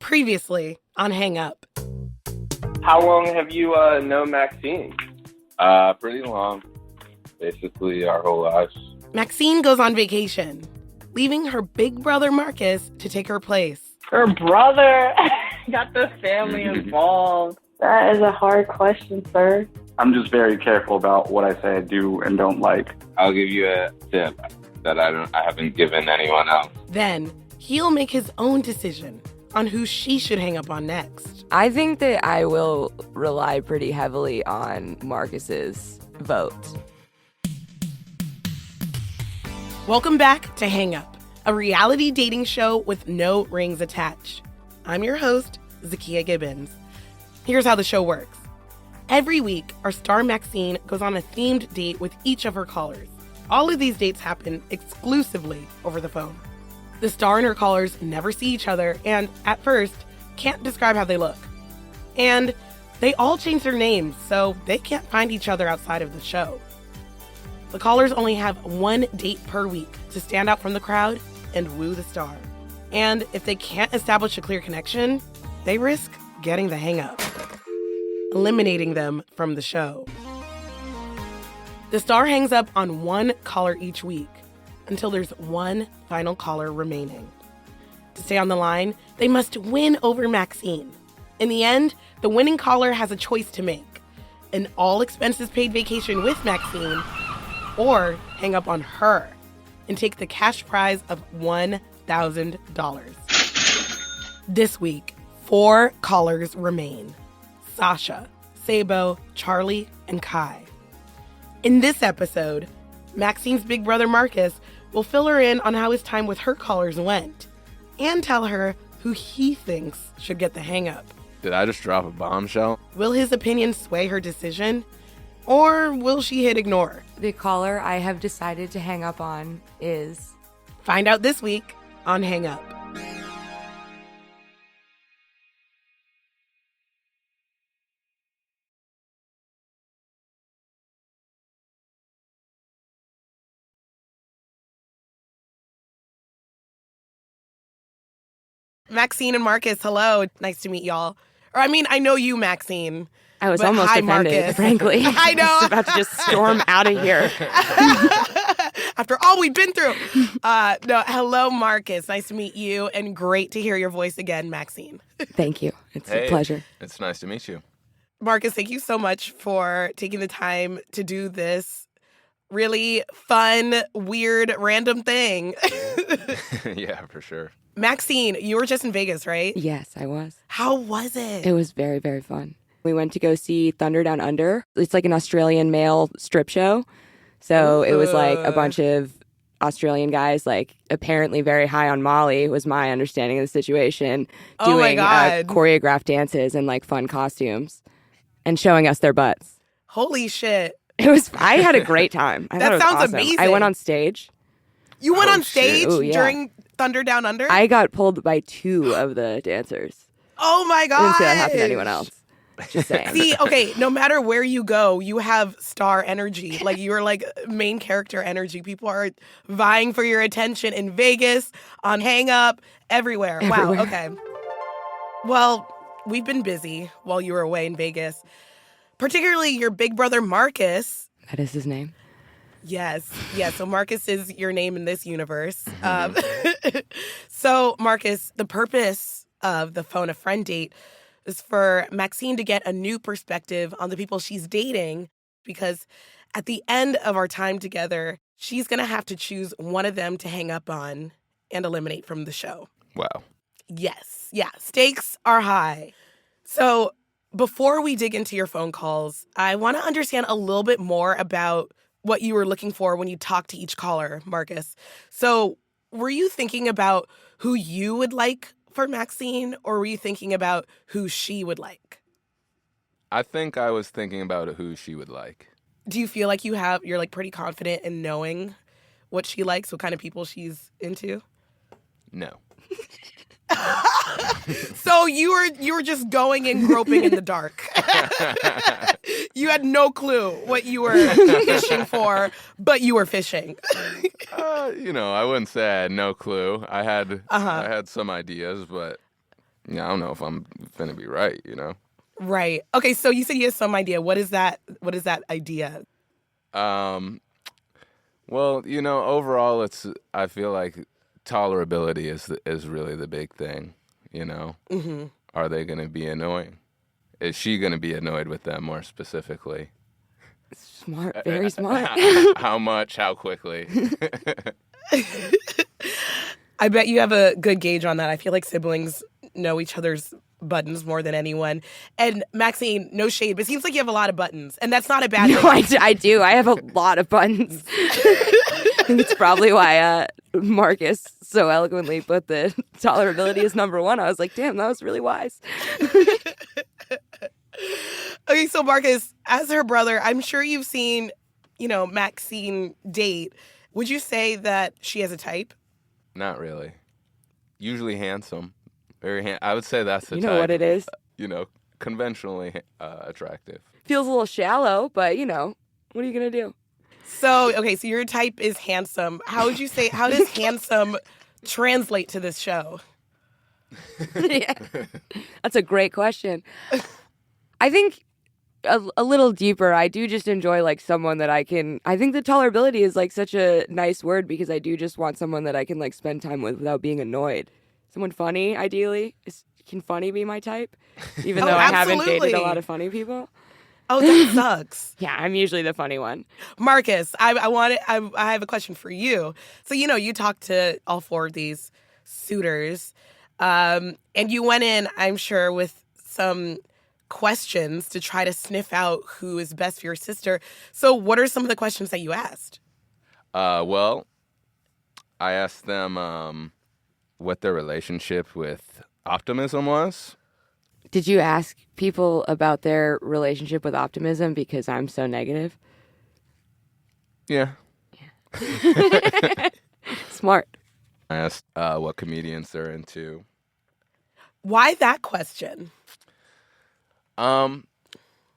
Previously on Hang Up. How long have you known Maxine? Pretty long. Basically our whole lives. Maxine goes on vacation, leaving her big brother Marcus to take her place. Her brother got the family involved. That is a hard question, sir. I'm just very careful about what I say I do and don't like. I'll give you a tip that I haven't given anyone else. Then he'll make his own decision on who she should hang up on next. I think that I will rely pretty heavily on Marcus's vote. Welcome back to Hang Up, a reality dating show with no rings attached. I'm your host, Zakiya Gibbons. Here's how the show works. Every week, our star Maxine goes on a themed date with each of her callers. All of these dates happen exclusively over the phone. The star and her callers never see each other and, at first, can't describe how they look. And they all change their names, so they can't find each other outside of the show. The callers only have one date per week to stand out from the crowd and woo the star. And if they can't establish a clear connection, they risk getting the hang-up, eliminating them from the show. The star hangs up on one caller each week until there's one final caller remaining. To stay on the line, they must win over Maxine. In the end, the winning caller has a choice to make: an all-expenses-paid vacation with Maxine, or hang up on her and take the cash prize of $1,000. This week, 4 callers remain: Sasha, Sabo, Charlie, and Kai. In this episode, Maxine's big brother Marcus will fill her in on how his time with her callers went and tell her who he thinks should get the hang-up. Did I just drop a bombshell? Will his opinion sway her decision, or will she hit ignore? The caller I have decided to hang up on is... Find out this week on Hang Up. Maxine and Marcus, hello. Nice to meet y'all. Or, I mean, I know you, Maxine. I was but almost hi, offended, Marcus. frankly. I know. I was about to just storm out of here. After all we've been through. No, hello, Marcus. Nice to meet you, and great to hear your voice again, Maxine. Thank you. It's a pleasure. It's nice to meet you. Marcus, thank you so much for taking the time to do this really fun, weird, random thing. Yeah, for sure. Maxine, you were just in Vegas, right? Yes, I was. How was it? It was very, very fun. We went to go see Thunder Down Under. It's like an Australian male strip show. So it was like a bunch of Australian guys, like apparently very high on Molly, was my understanding of the situation, doing choreographed dances and like fun costumes and showing us their butts. Holy shit. I had a great time. I thought it was sounds awesome. amazing. I went on stage. You went on stage during Thunder Down Under? I got pulled by 2 of the dancers. Oh my God. I didn't see that happen to anyone else. Just saying. See, okay, no matter where you go, you have star energy. Like, you're like main character energy. People are vying for your attention in Vegas, on Hang Up, everywhere. Wow, okay. Well, we've been busy while you were away in Vegas. Particularly your big brother, Marcus. That is his name? Yes. Yeah, so Marcus is your name in this universe. So, Marcus, the purpose of the Phone a Friend date is for Maxine to get a new perspective on the people she's dating, because at the end of our time together, she's going to have to choose one of them to hang up on and eliminate from the show. Wow. Yes. Yeah. Stakes are high. So before we dig into your phone calls, I want to understand a little bit more about what you were looking for when you talked to each caller, Marcus. So were you thinking about who you would like for Maxine, or were you thinking about who she would like? I think I was thinking about who she would like. Do you feel like you're like pretty confident in knowing what she likes, what kind of people she's into? No. So you were just going and groping in the dark. You had no clue what you were fishing for, but you were fishing. I wouldn't say I had no clue. I had some ideas, but Yeah, I don't know if I'm gonna be right, you know. Right. Okay, so you said you have some idea. What is that idea? Well, you know, overall, I feel like tolerability is really the big thing. You know, are they going to be annoying? Is she going to be annoyed with them more specifically? Smart, very smart. How much? How quickly? I bet you have a good gauge on that. I feel like siblings know each other's buttons more than anyone. And Maxine, no shade, but it seems like you have a lot of buttons, and that's not a bad No, thing. I do. I have a lot of buttons. I think it's probably why Marcus so eloquently put the tolerability as number one. I was like, damn, that was really wise. Okay, so Marcus, as her brother, I'm sure you've seen, Maxine date. Would you say that she has a type? Not really. Usually handsome. I would say that's the type. You know what it is? Conventionally attractive. Feels a little shallow, but what are you going to do? So your type is handsome. How does handsome translate to this show? Yeah. That's a great question. I think a little deeper, I do just enjoy like someone that I think the tolerability is like such a nice word because I do just want someone that I can like spend time with without being annoyed. Someone funny, ideally. Can funny be my type? Even though I haven't dated a lot of funny people. Oh, that sucks. Yeah, I'm usually the funny one. Marcus, I have a question for you. So, you talked to all 4 of these suitors, and you went in, I'm sure, with some questions to try to sniff out who is best for your sister. So what are some of the questions that you asked? Well, I asked them what their relationship with optimism was. Did you ask people about their relationship with optimism because I'm so negative? Yeah. Smart. I asked what comedians they're into. Why that question?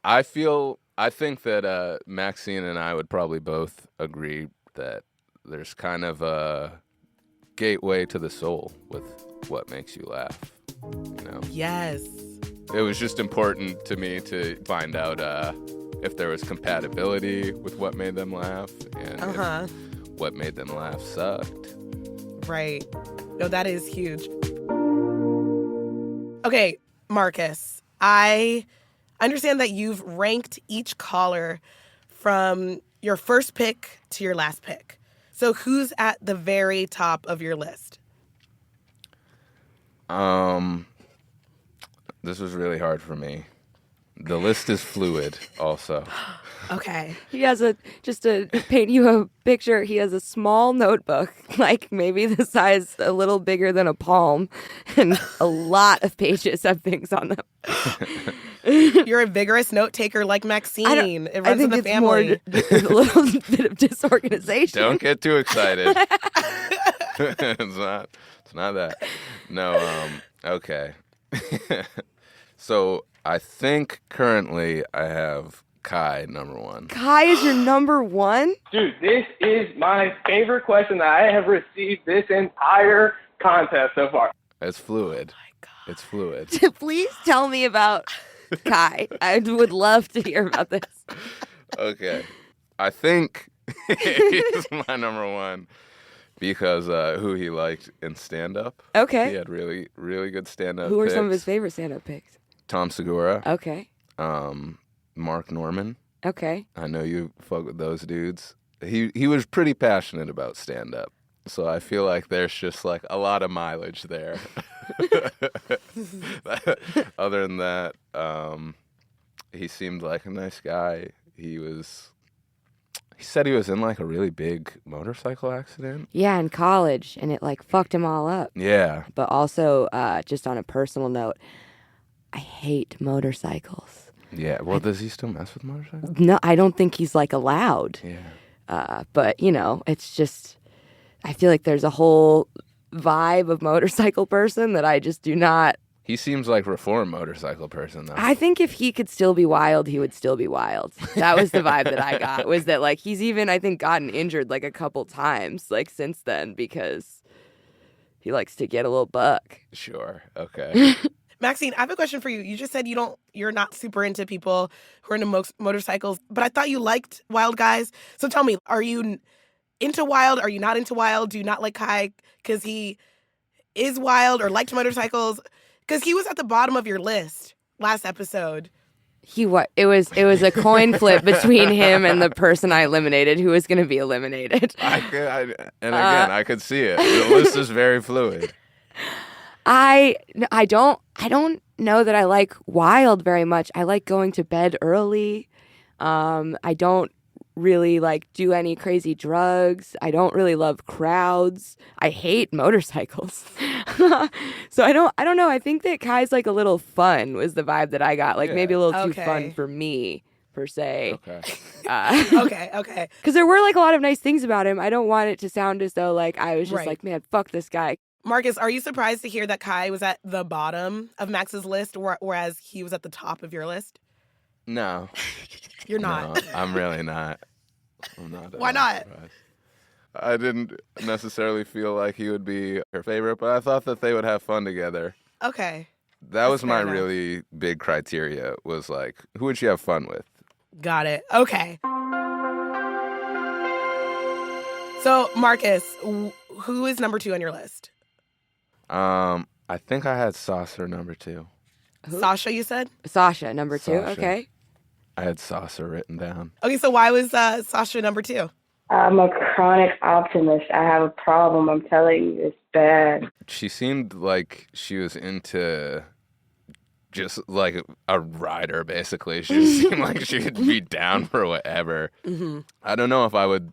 I think that Maxine and I would probably both agree that there's kind of a gateway to the soul with what makes you laugh, Yes. It was just important to me to find out if there was compatibility with what made them laugh and if what made them laugh sucked. Right. No, that is huge. Okay, Marcus, I understand that you've ranked each caller from your first pick to your last pick. So who's at the very top of your list? This was really hard for me. The list is fluid also. Okay. He has just to paint you a picture, he has a small notebook, like maybe the size a little bigger than a palm, and a lot of pages have things on them. You're a vigorous note taker like Maxine. It runs in the family. More a little bit of disorganization. Don't get too excited. It's not that. No, okay. So I think currently I have Kai number 1. Kai is your number 1? Dude, this is my favorite question that I have received this entire contest so far. It's fluid. Oh my God. It's fluid. Please tell me about Kai. I would love to hear about this. Okay. I think he's my number 1 because who he liked in stand-up. Okay. He had really, really good stand-up Who are picks. some of his favorite stand-up picks? Tom Segura. Okay. Mark Norman. Okay. I know you fuck with those dudes. He was pretty passionate about stand-up. So I feel like there's just like a lot of mileage there. Other than that, he seemed like a nice guy. He said he was in like a really big motorcycle accident. Yeah, in college, and it like fucked him all up. Yeah. But also, just on a personal note, I hate motorcycles. Yeah. Well, does he still mess with motorcycles? No, I don't think he's like allowed. Yeah. But it's just, I feel like there's a whole vibe of motorcycle person that I just do not. He seems like reformed motorcycle person though. I think if he could still be wild, he would still be wild. That was the vibe that I got, was that like he's even, I think, gotten injured like a couple times like since then because he likes to get a little buck. Sure. Okay. Maxine, I have a question for you. You just said you're not super into people who are into motorcycles, but I thought you liked wild guys. So tell me, are you into wild? Are you not into wild? Do you not like Kai because he is wild or liked motorcycles? Because he was at the bottom of your list last episode. It was a coin flip between him and the person I eliminated who was going to be eliminated. I could see it. The list is very fluid. I don't know that I like wild very much. I like going to bed early. I don't really like do any crazy drugs. I don't really love crowds. I hate motorcycles. So I don't know. I think that Kai's like a little fun was the vibe that I got. Like maybe a little too fun for me per se. Okay. Okay. Because there were like a lot of nice things about him. I don't want it to sound as though like I was just like, man, fuck this guy. Marcus, are you surprised to hear that Kai was at the bottom of Max's list, whereas he was at the top of your list? No. You're not? No, I'm really not. I'm not. Why not? Surprised. I didn't necessarily feel like he would be her favorite, but I thought that they would have fun together. Okay. That was my fair enough. really big criteria, was like, who would she have fun with? Got it. Okay. So, Marcus, who is number 2 on your list? I think I had Saucer number 2. Who? Sasha, you said? Sasha, number 2. Sasha. Okay. I had Saucer written down. Okay, so why was Sasha number 2? I'm a chronic optimist. I have a problem. I'm telling you, it's bad. She seemed like she was into just like a rider, basically. She seemed like she would be down for whatever. Mm-hmm. I don't know if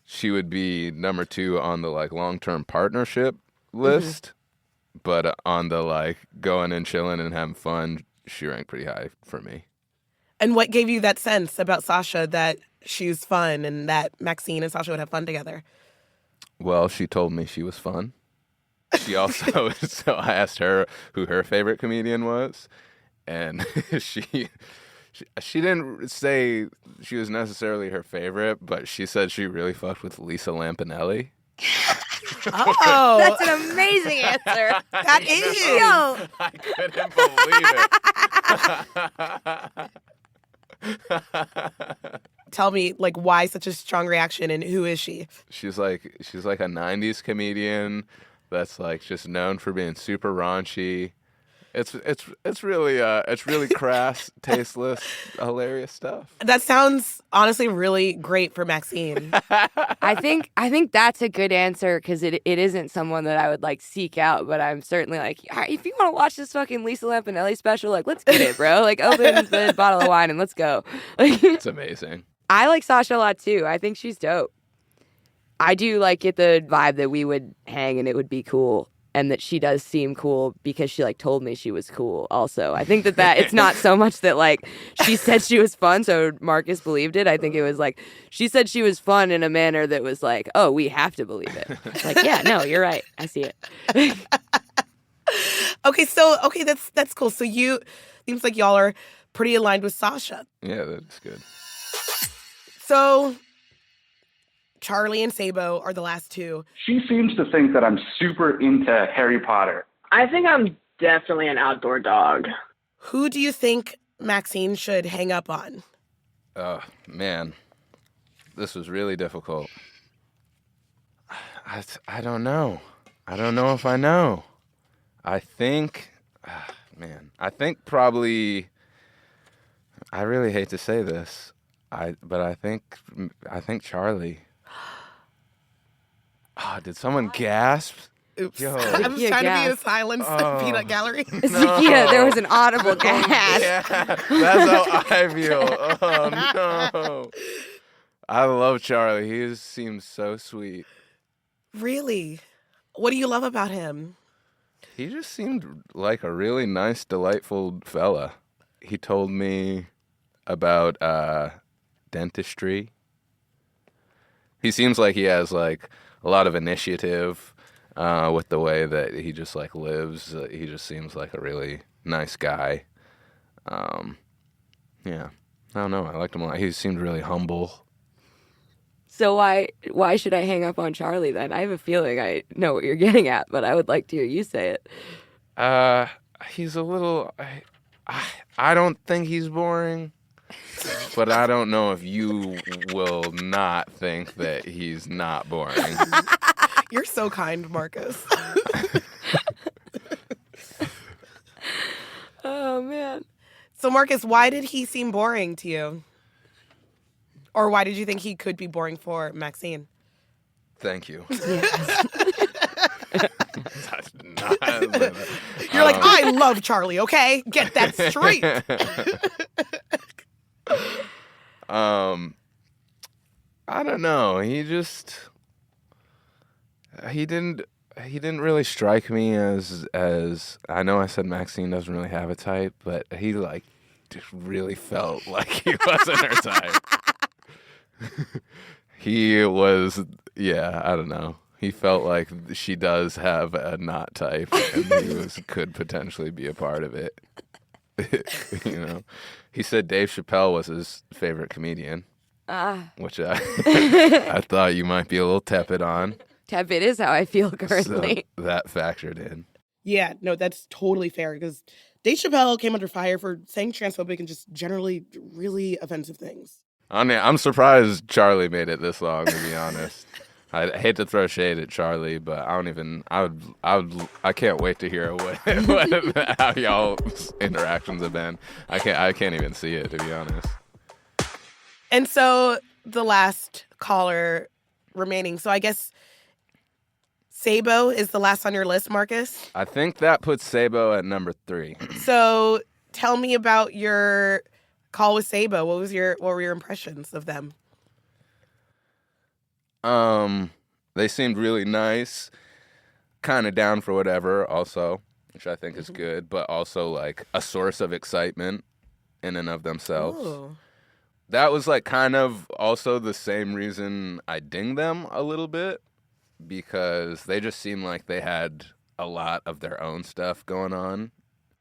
she would be number 2 on the like long-term partnership list, but on the like going and chilling and having fun, she ranked pretty high for me. And what gave you that sense about Sasha that she's fun and that Maxine and Sasha would have fun together? Well, she told me she was fun. She also, so I asked her who her favorite comedian was, and she didn't say she was necessarily her favorite, but she said she really fucked with Lisa Lampanelli. Oh, That's an amazing answer. that is. Yo. I couldn't believe it. Tell me, like, why such a strong reaction and who is she? She's like a 90s comedian that's like just known for being super raunchy. It's really crass, tasteless, hilarious stuff. That sounds honestly really great for Maxine. I think that's a good answer because it isn't someone that I would like seek out, but I'm certainly like, all right, if you want to watch this fucking Lisa Lampanelli special, like let's get it, bro. Like open the bottle of wine and let's go. It's amazing. I like Sasha a lot too. I think she's dope. I do like get the vibe that we would hang and it would be cool. And that she does seem cool because she like told me she was cool also. I think that it's not so much that like she said she was fun so Marcus believed it. I think it was like she said she was fun in a manner that was like, oh, we have to believe it. Like, yeah, no, you're right. I see it. Okay, that's cool. So seems like y'all are pretty aligned with Sasha. Yeah, that's good. So Charlie and Sabo are the last 2. She seems to think that I'm super into Harry Potter. I think I'm definitely an outdoor dog. Who do you think Maxine should hang up on? Oh, man. This was really difficult. I don't know. I don't know if I know. I think, I think probably, I really hate to say this, but I think Charlie. Oh, did someone gasp? Oops. Yo. I'm just trying to be in a silence peanut gallery. Yeah, there was an audible gasp. Yeah, that's how I feel. Oh, no. I love Charlie. He just seems so sweet. Really? What do you love about him? He just seemed like a really nice, delightful fella. He told me about dentistry. He seems like he has like a lot of initiative with the way that he just like lives. He just seems like a really nice guy. Yeah, I don't know. I liked him a lot. He seemed really humble. So why should I hang up on Charlie then? I have a feeling I know what you're getting at, but I would like to hear you say it. he's a little. I don't think he's boring, but I don't know if you will not think that he's not boring. You're so kind, Marcus. Oh, man. So, Marcus, why did he seem boring to you? Or why did you think he could be boring for Maxine? Thank you. You're like, I love Charlie, okay? Get that straight. I don't know. He didn't really strike me as I know I said Maxine doesn't really have a type, but he like just really felt like he wasn't her type. He was, yeah, I don't know. He felt like she does have a not type, and he could potentially be a part of it. You know, he said Dave Chappelle was his favorite comedian, which I thought you might be a little tepid on. Tepid is how I feel currently. So that factored in. Yeah, no, that's totally fair because Dave Chappelle came under fire for saying transphobic and just generally really offensive things. I mean, I'm surprised Charlie made it this long, to be honest. I hate to throw shade at Charlie, but I can't wait to hear how y'all's interactions have been. I can't even see it, to be honest. And so the last caller remaining. So I guess Sabo is the last on your list, Marcus? I think that puts Sabo at number 3. So tell me about your call with Sabo. What were your impressions of them? They seemed really nice, kind of down for whatever also, which I think is good, but also like a source of excitement in and of themselves. Ooh. That was like kind of also the same reason I dinged them a little bit, because they just seemed like they had a lot of their own stuff going on.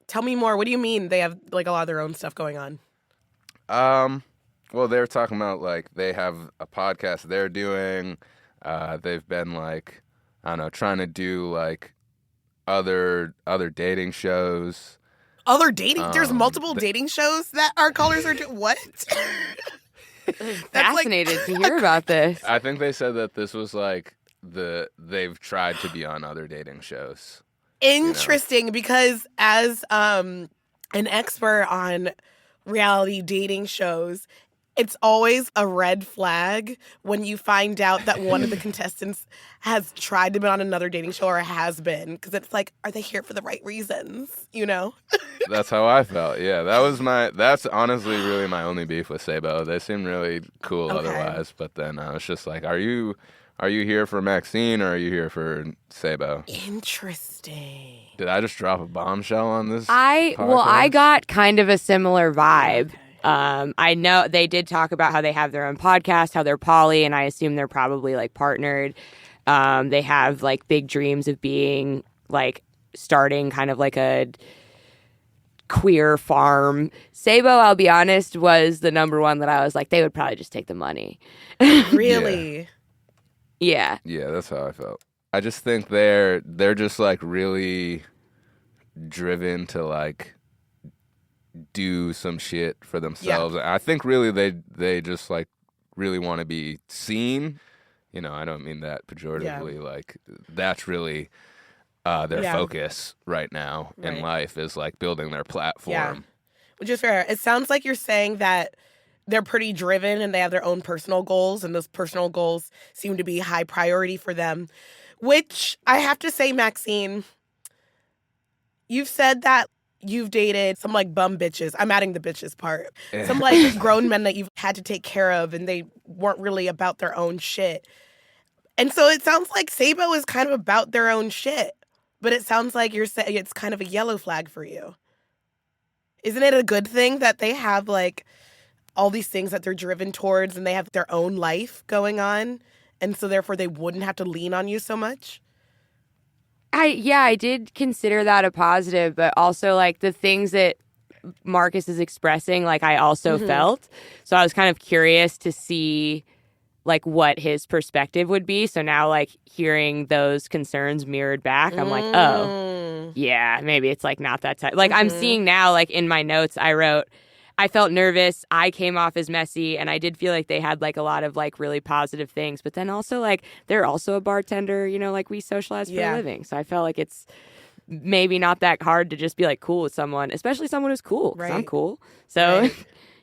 Tell me more. What do you mean they have like a lot of their own stuff going on? Well, they were talking about like they have a podcast they're doing. They've been like, I don't know, trying to do like other dating shows. Other dating? There's multiple dating shows that our callers are doing. What? Fascinated to hear about this. I think they said that this was like they've tried to be on other dating shows. Interesting, because as an expert on reality dating shows, it's always a red flag when you find out that one of the contestants has tried to be on another dating show or has been, because it's like, are they here for the right reasons? You know? That's how I felt. Yeah, that's honestly really my only beef with Sabo. They seem really cool otherwise, but then I was just like, are you here for Maxine or are you here for Sabo? Interesting. Did I just drop a bombshell on this? I got kind of a similar vibe. I know they did talk about how they have their own podcast, how they're poly, and I assume they're probably like partnered. They have like big dreams of being like starting kind of like a queer farm. Sabo, I'll be honest, was the number one that I was like, they would probably just take the money. Really? Yeah. Yeah, that's how I felt. I just think they're just like really driven to like do some shit for themselves. Yeah. I think really they just like really want to be seen. You know, I don't mean that pejoratively. Yeah. Like that's really their focus right now in life is like building their platform. Yeah. Which is fair. It sounds like you're saying that they're pretty driven and they have their own personal goals, and those personal goals seem to be high priority for them. Which I have to say, Maxine, you've said that you've dated some like bum bitches. I'm adding the bitches part. Some like grown men that you've had to take care of and they weren't really about their own shit. And so it sounds like Sabo is kind of about their own shit. But it sounds like you're saying it's kind of a yellow flag for you. Isn't it a good thing that they have like all these things that they're driven towards and they have their own life going on? And so therefore they wouldn't have to lean on you so much? I did consider that a positive, but also like the things that Marcus is expressing, like I also felt. So I was kind of curious to see like what his perspective would be. So now like hearing those concerns mirrored back, I'm like, oh, yeah, maybe it's like not that tight. Like I'm seeing now, like in my notes, I wrote, I felt nervous. I came off as messy, and I did feel like they had like a lot of like really positive things. But then also like they're also a bartender, you know, like we socialize for a living. So I felt like it's maybe not that hard to just be like cool with someone, especially someone who's cool. 'Cause I'm cool. So,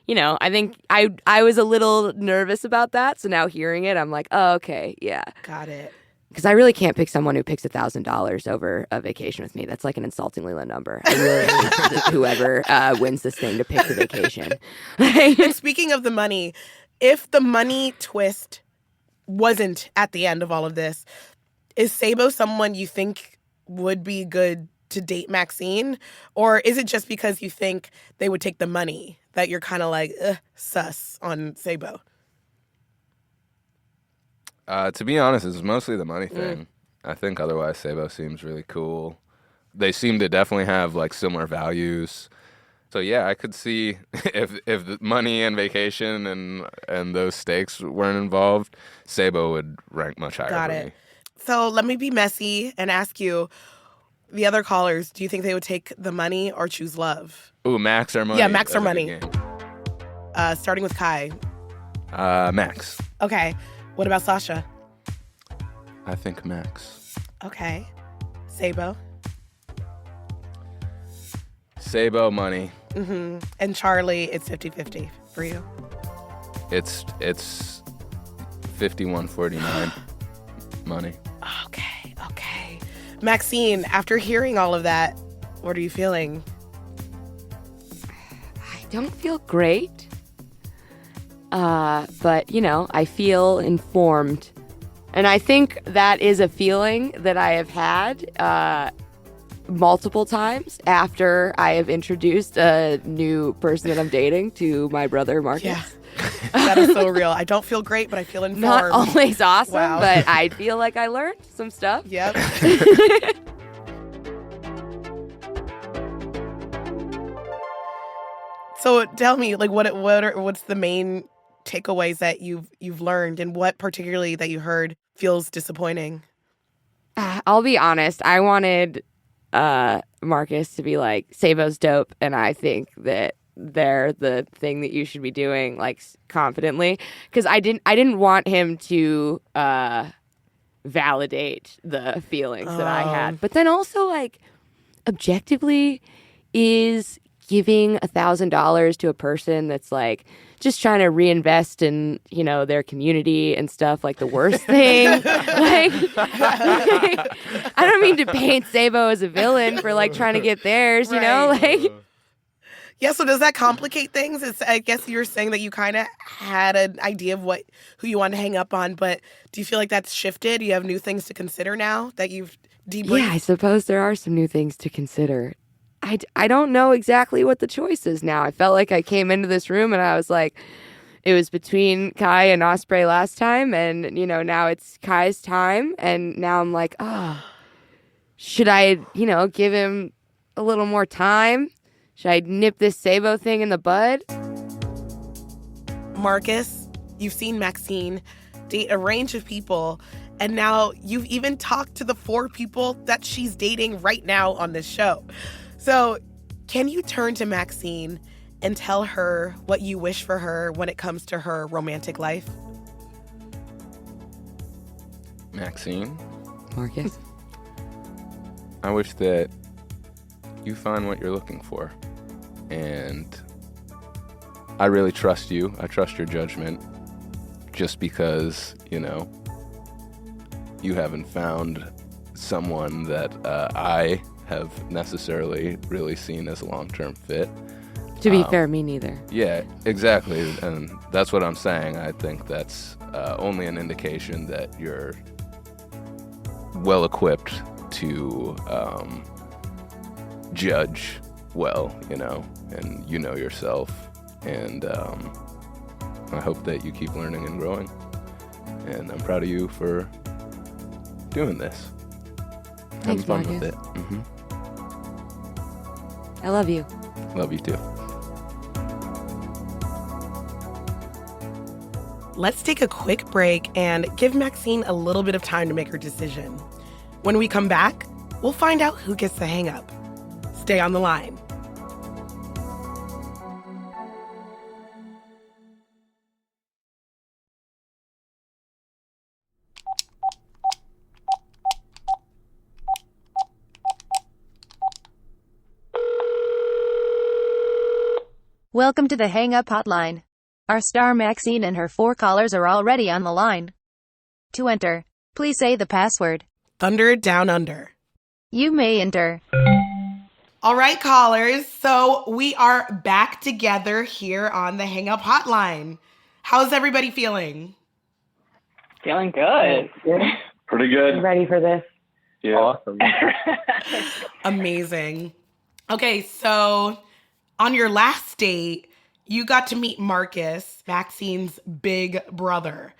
you know, I think I was a little nervous about that. So now hearing it, I'm like, oh, okay, yeah. Got it. Because I really can't pick someone who picks $1,000 over a vacation with me. That's like an insultingly low number. I really need whoever wins this thing to pick the vacation. And speaking of the money, if the money twist wasn't at the end of all of this, is Sabo someone you think would be good to date Maxine? Or is it just because you think they would take the money that you're kind of like, sus on Sabo? To be honest, it's mostly the money thing. I think otherwise Sabo seems really cool. They seem to definitely have like similar values. So yeah, I could see if the money and vacation and those stakes weren't involved, Sabo would rank much higher Got for it. me. So let me be messy and ask you, the other callers, do you think they would take the money or choose love? Ooh, max or money? Yeah, max or That's a money. good game. Starting with Kai. Max. Okay. What about Sasha? I think max. Okay. Sabo. Sabo, money. And Charlie, it's 50-50 for you. It's 51-49 money. Okay. Maxine, after hearing all of that, what are you feeling? I don't feel great. But, you know, I feel informed. And I think that is a feeling that I have had multiple times after I have introduced a new person that I'm dating to my brother, Marcus. Yeah. That is so real. I don't feel great, but I feel informed. Not always awesome, Wow. but I feel like I learned some stuff. Yep. So tell me, like, what's the main takeaways that you've learned, and what particularly that you heard feels disappointing? I'll be honest. I wanted Marcus to be like, Sabo's dope, and I think that they're the thing that you should be doing, like, confidently, because I didn't want him to validate the feelings that I had. But then also, like, objectively, is giving $1,000 to a person that's like just trying to reinvest in, you know, their community and stuff, like the worst thing. like, I don't mean to paint Sabo as a villain for like trying to get theirs, you know, like. Yeah, so does that complicate things? I guess you're saying that you kind of had an idea of who you want to hang up on, but do you feel like that's shifted? Do you have new things to consider now that you've debriefed? Yeah, I suppose there are some new things to consider. I don't know exactly what the choice is now. I felt like I came into this room and I was like, it was between Kai and Osprey last time, and, you know, now it's Kai's time, and now I'm like, should I, you know, give him a little more time? Should I nip this Sabo thing in the bud? Marcus, you've seen Maxine date a range of people, and now you've even talked to the 4 people that she's dating right now on this show. So can you turn to Maxine and tell her what you wish for her when it comes to her romantic life? Maxine, Marcus? I wish that you find what you're looking for. And I really trust you. I trust your judgment. Just because, you know, you haven't found someone that I have necessarily really seen as a long-term fit. To be fair, me neither. Yeah, exactly. And that's what I'm saying. I think that's only an indication that you're well-equipped to judge well, you know, and you know yourself. And I hope that you keep learning and growing. And I'm proud of you for doing this. Thanks, Having fun Marcus. with it. I love you. Love you too. let's take a quick break and give Maxine a little bit of time to make her decision. When we come back, we'll find out who gets the hang up. Stay on the line. Welcome to the Hang Up Hotline. Our star Maxine and her 4 callers are already on the line. To enter, please say the password. Thunder Down Under. You may enter. All right, callers. So we are back together here on the Hang Up Hotline. How's everybody feeling? Feeling good. Pretty good. Ready for this? Yeah. Awesome. Amazing. Okay, so on your last date, you got to meet Marcus, Maxine's big brother.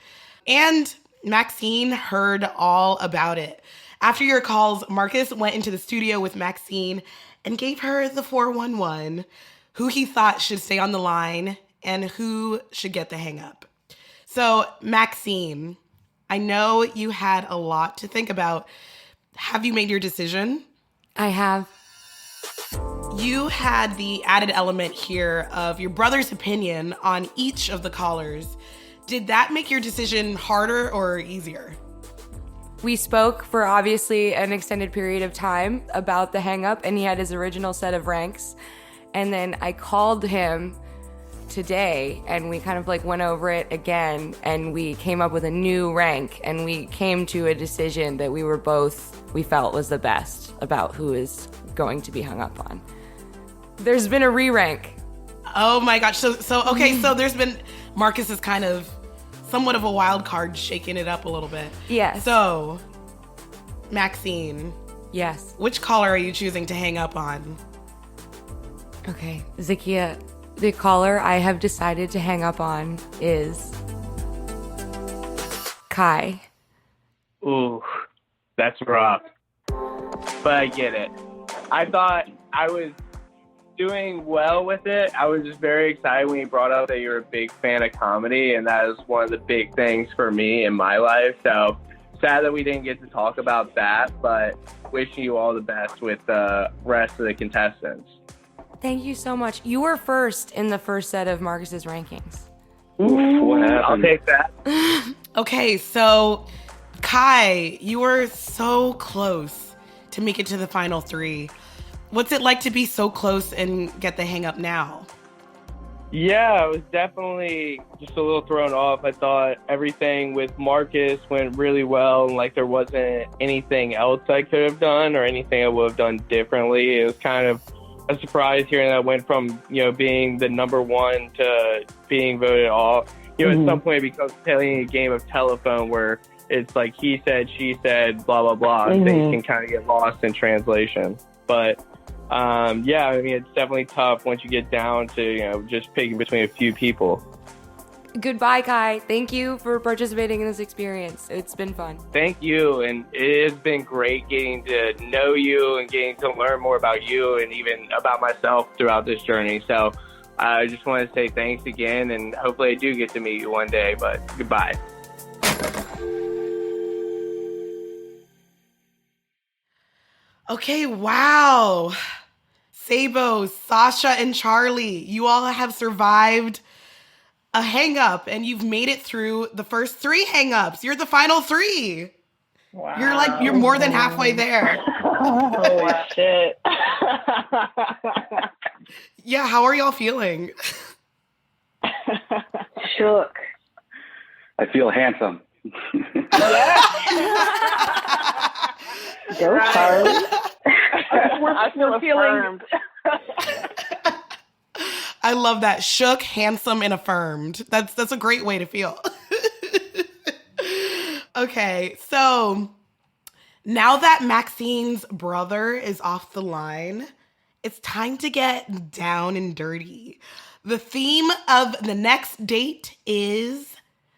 And Maxine heard all about it. After your calls, Marcus went into the studio with Maxine and gave her the 411, who he thought should stay on the line and who should get the hang up. So, Maxine, I know you had a lot to think about. Have you made your decision? I have. You had the added element here of your brother's opinion on each of the callers. Did that make your decision harder or easier? We spoke for obviously an extended period of time about the hang up, and he had his original set of ranks. And then I called him today and we kind of like went over it again, and we came up with a new rank, and we came to a decision that we felt was the best about who is going to be hung up on. There's been a re-rank. Oh my gosh. So there's been, Marcus is kind of somewhat of a wild card, shaking it up a little bit. Yes. So, Maxine. Yes. Which caller are you choosing to hang up on? Okay, Zakia, the caller I have decided to hang up on is Kai. Ooh, that's rough. But I get it. I thought I was doing well with it. I was just very excited when you brought up that you're a big fan of comedy, and that is one of the big things for me in my life. So sad that we didn't get to talk about that, but wishing you all the best with the rest of the contestants. Thank you so much. You were first in the first set of Marcus's rankings. Ooh, what happened? I'll take that. Okay, so Kai, you were so close to make it to the final 3. What's it like to be so close and get the hang up now? Yeah, I was definitely just a little thrown off. I thought everything with Marcus went really well, and like there wasn't anything else I could have done or anything I would have done differently. It was kind of a surprise hearing that I went from, being the number 1 to being voted off. At some point it becomes playing a game of telephone where it's like he said, she said, blah, blah, blah. Things can kind of get lost in translation. But it's definitely tough once you get down to, just picking between a few people. Goodbye, Kai. Thank you for participating in this experience. It's been fun. Thank you. And it has been great getting to know you and getting to learn more about you and even about myself throughout this journey. So I just want to say thanks again, and hopefully I do get to meet you one day, but goodbye. Okay, wow. Sabo, Sasha, and Charlie, you all have survived a hang-up, and you've made it through the first 3 hang-ups. You're the final 3. Wow. You're more than halfway there. Oh, shit. Yeah, how are y'all feeling? Shook. I feel handsome. Go, Charlie. We're feeling. I love that. Shook, handsome, and affirmed. That's a great way to feel. Okay, so now that Maxine's brother is off the line, it's time to get down and dirty. The theme of the next date is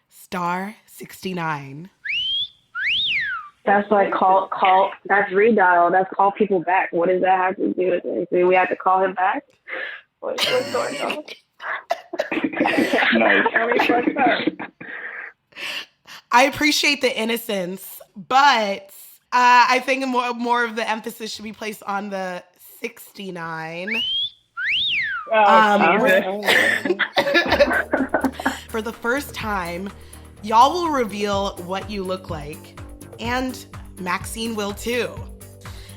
Star 69. That's like call. That's redial. That's call people back. What does that have to do with it? Do we have to call him back? What's going on? Nice. Are we fucked up? I appreciate the innocence, but I think more of the emphasis should be placed on the 69. For the first time, y'all will reveal what you look like, and Maxine will too.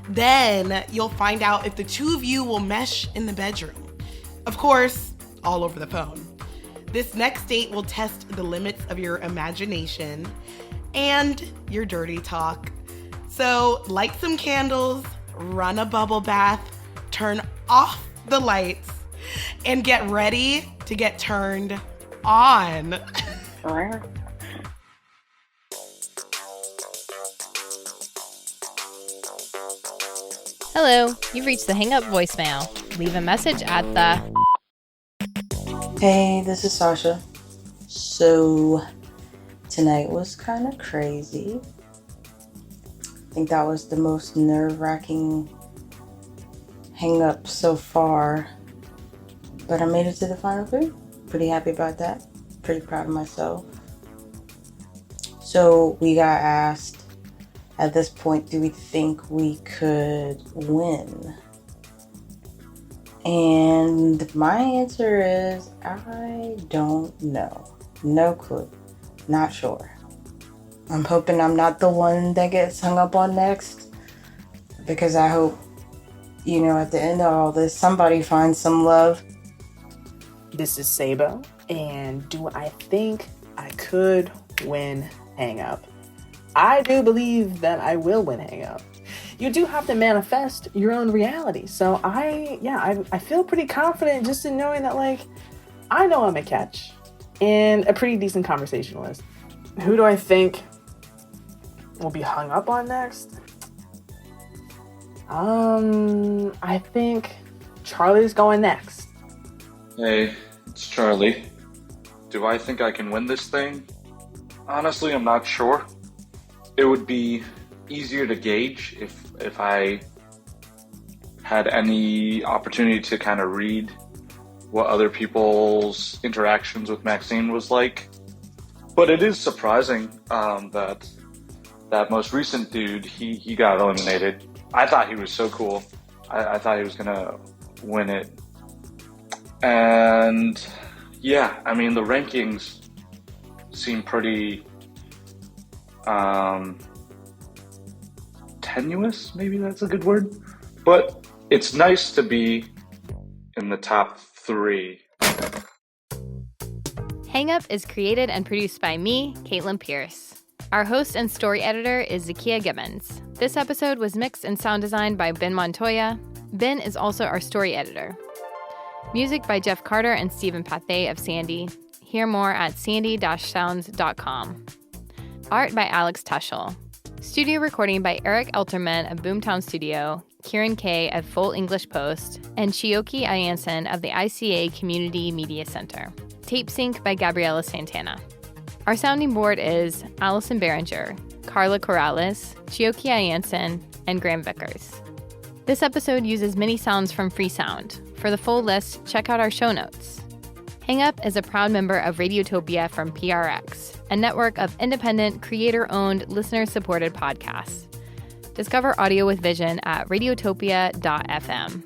Then you'll find out if the two of you will mesh in the bedroom. Of course, all over the phone. This next date will test the limits of your imagination and your dirty talk. So light some candles, run a bubble bath, turn off the lights, and get ready to get turned on. Hello, you've reached the Hang Up voicemail. Leave a message at the... Hey, this is Sasha. So, tonight was kind of crazy. I think that was the most nerve-wracking hang up so far. But I made it to the final three. Pretty happy about that. Pretty proud of myself. So, we got asked, at this point, do we think we could win? And my answer is, I don't know. No clue. Not sure. I'm hoping I'm not the one that gets hung up on next, because I hope, at the end of all this, somebody finds some love. This is Sabo, and do I think I could win Hang Up? I do believe that I will win Hang Up. You do have to manifest your own reality. So I feel pretty confident just in knowing that, I know I'm a catch and a pretty decent conversationalist. Who do I think will be hung up on next? I think Charlie's going next. Hey, it's Charlie. Do I think I can win this thing? Honestly, I'm not sure. It would be easier to gauge if I had any opportunity to kind of read what other people's interactions with Maxine was like. But it is surprising that most recent dude, he got eliminated. I thought he was so cool. I thought he was gonna win it. And yeah, I mean, the rankings seem pretty tenuous, maybe that's a good word. But it's nice to be in the top 3. Hang Up is created and produced by me, Caitlin Pierce. Our host and story editor is Zakiya Gibbons. This episode was mixed and sound designed by Ben Montoya. Ben is also our story editor. Music by Jeff Carter and Stephen Pathé of Sandy. Hear more at sandy-sounds.com. Art by Alex Tuschel. Studio recording by Eric Elterman of Boomtown Studio, Kieran Kay of Full English Post, and Chioki Ayanson of the ICA Community Media Center. Tape sync by Gabriela Santana. Our sounding board is Allison Behringer, Carla Corrales, Chioki Ayanson, and Graham Vickers. This episode uses mini sounds from Freesound. For the full list, check out our show notes. Hang Up is a proud member of Radiotopia from PRX, a network of independent, creator-owned, listener-supported podcasts. Discover audio with vision at radiotopia.fm.